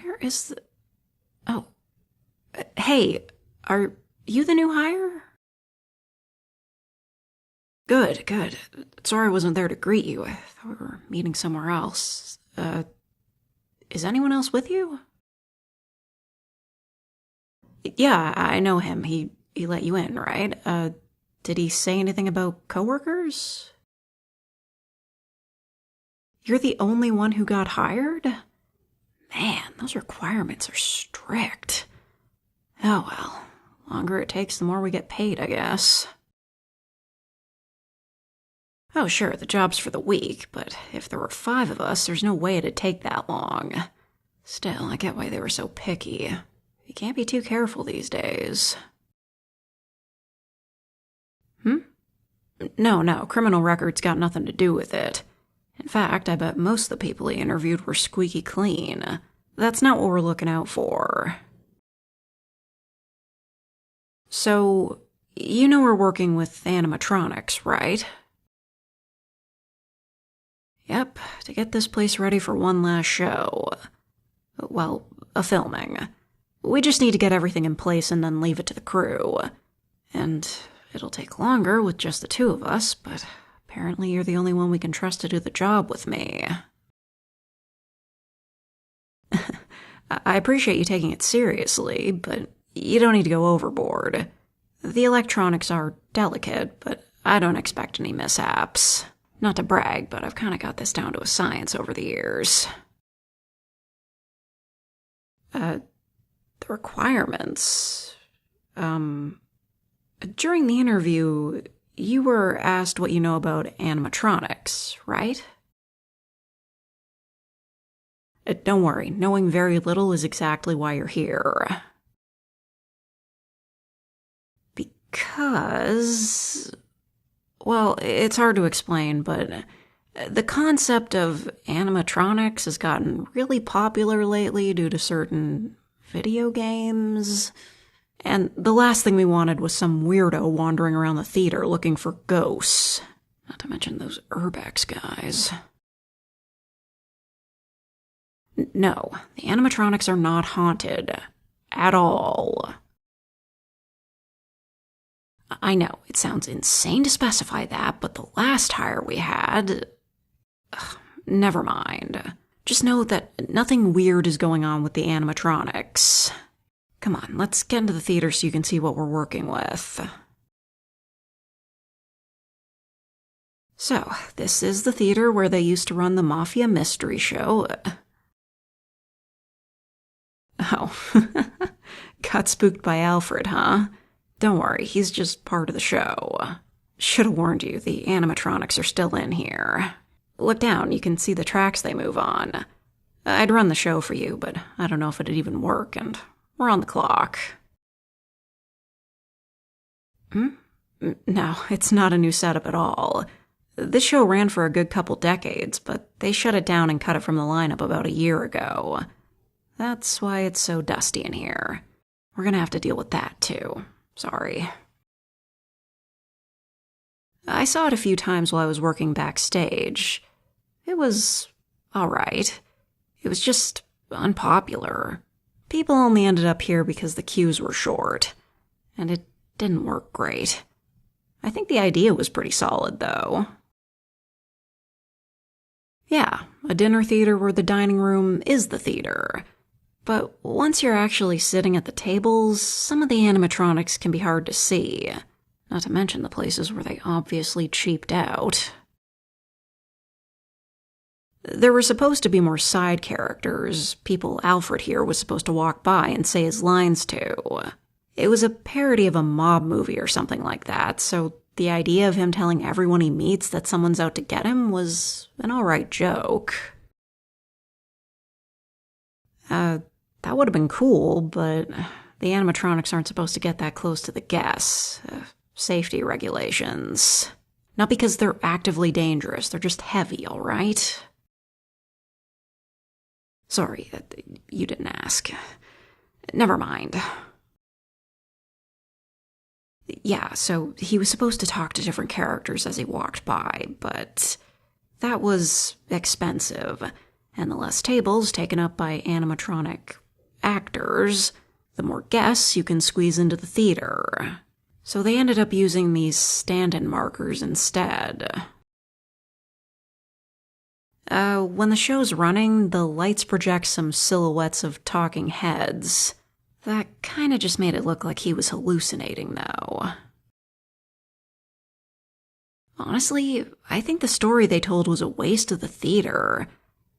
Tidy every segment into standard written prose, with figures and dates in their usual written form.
Where is the... Oh. Hey, are you the new hire? Good, good. Sorry I wasn't there to greet you. I thought we were meeting somewhere else. Is anyone else with you? Yeah, I know him. He let you in, right? Did he say anything about coworkers? You're the only one who got hired? Man, those requirements are strict. Oh well, longer it takes, the more we get paid, I guess. Oh sure, the job's for the week, but if there were 5 of us, there's no way it'd take that long. Still, I get why they were so picky. You can't be too careful these days. No, criminal records got nothing to do with it. In fact, I bet most of the people he interviewed were squeaky clean. That's not what we're looking out for. So, you know we're working with Animatronics, right? Yep, to get this place ready for one last show. Well, a filming. We just need to get everything in place and then leave it to the crew. And it'll take longer with just the 2 of us, but apparently you're the only one we can trust to do the job with me. I appreciate you taking it seriously, but you don't need to go overboard. The electronics are delicate, but I don't expect any mishaps. Not to brag, but I've kind of got this down to a science over the years. The requirements... During the interview, you were asked what you know about animatronics, right? Don't worry, knowing very little is exactly why you're here. Because... Well, it's hard to explain, but the concept of animatronics has gotten really popular lately due to certain video games. And the last thing we wanted was some weirdo wandering around the theater looking for ghosts. Not to mention those Urbex guys. No, the animatronics are not haunted. At all. I know, it sounds insane to specify that, but the last hire we had... never mind. Just know that nothing weird is going on with the animatronics. Come on, let's get into the theater so you can see what we're working with. So, this is the theater where they used to run the Mafia Mystery Show. Oh, got spooked by Alfred, huh? Don't worry, he's just part of the show. Should've warned you, the animatronics are still in here. Look down, you can see the tracks they move on. I'd run the show for you, but I don't know if it'd even work, and we're on the clock. No, it's not a new setup at all. This show ran for a good couple decades, but they shut it down and cut it from the lineup about a year ago. That's why it's so dusty in here. We're gonna have to deal with that, too. Sorry. I saw it a few times while I was working backstage. It was alright. It was just unpopular. People only ended up here because the queues were short. And it didn't work great. I think the idea was pretty solid, though. Yeah, a dinner theater where the dining room is the theater. But once you're actually sitting at the tables, some of the animatronics can be hard to see. Not to mention the places where they obviously cheaped out. There were supposed to be more side characters, people Alfred here was supposed to walk by and say his lines to. It was a parody of a mob movie or something like that, so the idea of him telling everyone he meets that someone's out to get him was an alright joke. That would have been cool, but the animatronics aren't supposed to get that close to the guests. Safety regulations. Not because they're actively dangerous, they're just heavy, alright? Sorry, you didn't ask. Never mind. Yeah, so he was supposed to talk to different characters as he walked by, but that was expensive. And the less tables taken up by animatronic actors, the more guests you can squeeze into the theater. So they ended up using these stand-in markers instead. When the show's running, the lights project some silhouettes of talking heads. That kinda just made it look like he was hallucinating, though. Honestly, I think the story they told was a waste of the theater.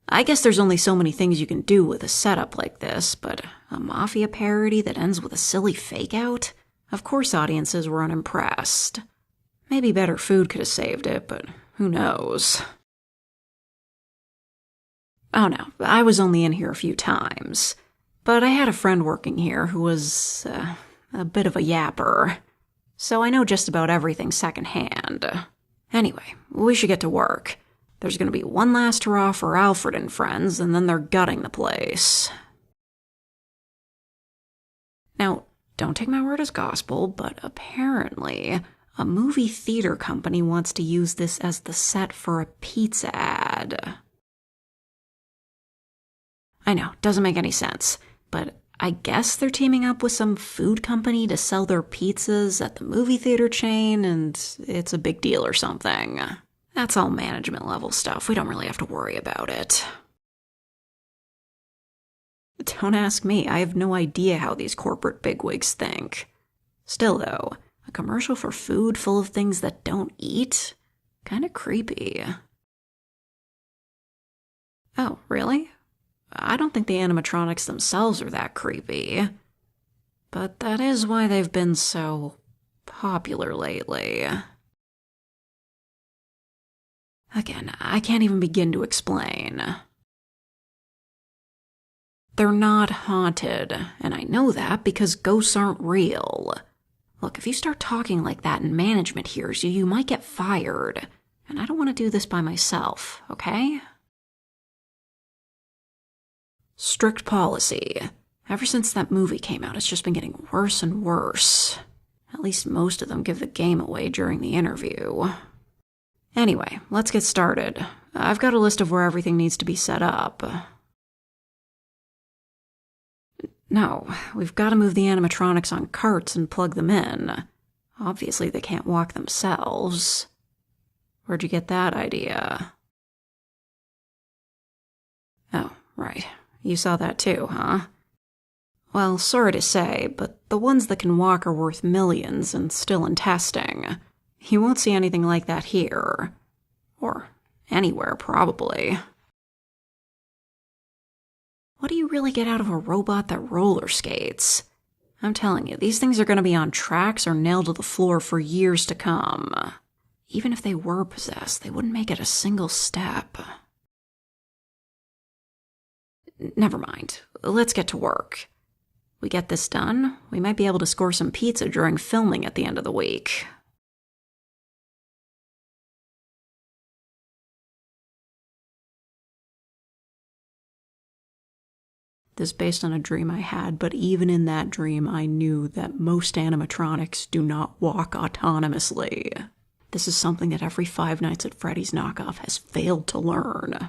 I guess there's only so many things you can do with a setup like this, but a mafia parody that ends with a silly fake-out? Of course audiences were unimpressed. Maybe better food could have saved it, but who knows? Oh no, I was only in here a few times. But I had a friend working here who was a bit of a yapper. So I know just about everything secondhand. Anyway, we should get to work. There's gonna be one last hurrah for Alfred and friends, and then they're gutting the place. Now, don't take my word as gospel, but apparently a movie theater company wants to use this as the set for a pizza ad. I know, doesn't make any sense, but I guess they're teaming up with some food company to sell their pizzas at the movie theater chain, and it's a big deal or something. That's all management level stuff. We don't really have to worry about it. Don't ask me. I have no idea how these corporate bigwigs think. Still, though, a commercial for food full of things that don't eat? Kinda creepy. Oh, really? I don't think the animatronics themselves are that creepy. But that is why they've been so popular lately. Again, I can't even begin to explain. They're not haunted, and I know that because ghosts aren't real. Look, if you start talking like that and management hears you, you might get fired. And I don't want to do this by myself, okay? Strict policy. Ever since that movie came out, it's just been getting worse and worse. At least most of them give the game away during the interview. Anyway, let's get started. I've got a list of where everything needs to be set up. No, we've got to move the animatronics on carts and plug them in. Obviously, they can't walk themselves. Where'd you get that idea? Oh, right. You saw that too, huh? Well, sorry to say, but the ones that can walk are worth millions and still in testing. You won't see anything like that here. Or anywhere, probably. What do you really get out of a robot that roller skates? I'm telling you, these things are going to be on tracks or nailed to the floor for years to come. Even if they were possessed, they wouldn't make it a single step. Never mind. Let's get to work. We get this done, we might be able to score some pizza during filming at the end of the week. This is based on a dream I had, but even in that dream, I knew that most animatronics do not walk autonomously. This is something that every Five Nights at Freddy's knockoff has failed to learn.